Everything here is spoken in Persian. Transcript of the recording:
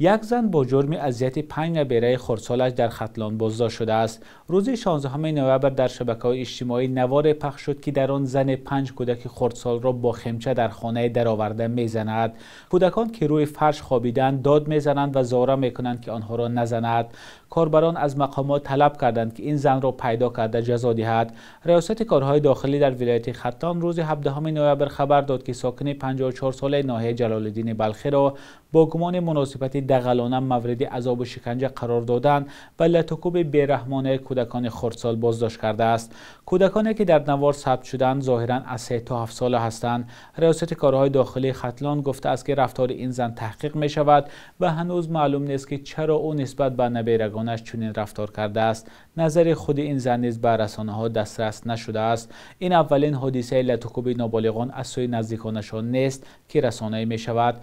یک زن با جرم اذیت 5 نبیره خردسالش در ختلان بازداشت شده است. روز 16 نوامبر در شبکه‌های اجتماعی نوار پخش شد که در آن زن 5 کودک خردسال را با خمچه در خانه درآورده میزند. کودکان که روی فرش خوابیدند داد میزنند و زاری میکنند که آنها را نزند. کاربران از مقامات طلب کردند که این زن را پیدا کرده جزا دهد. ریاست کارهای داخلی در ولایت ختلان روز 17 نوامبر خبر داد که ساکن 54 ساله ناحیه جلال‌الدین بلخی را با گمان مناسبت دغلانه مورد عذاب و شکنجه قرار دادن و لطوکوب بیرحمانه کودکان خردسال بازداشت کرده است. کودکانی که در نوار ثبت شدند ظاهراً از 3 تا 7 ساله هستند. ریاست کارهای داخلی ختلان گفته است که رفتار این زن تحقیق می شود و هنوز معلوم نیست که چرا او نسبت به نبیرگانش چنین رفتار کرده است. نظر خود این زن نیز به رسانه‌ها دسترس نشده است. این اولین حادثه لطوکوب نابالغان از سوی نزدیکانشان نیست که رسانه‌ای می شود.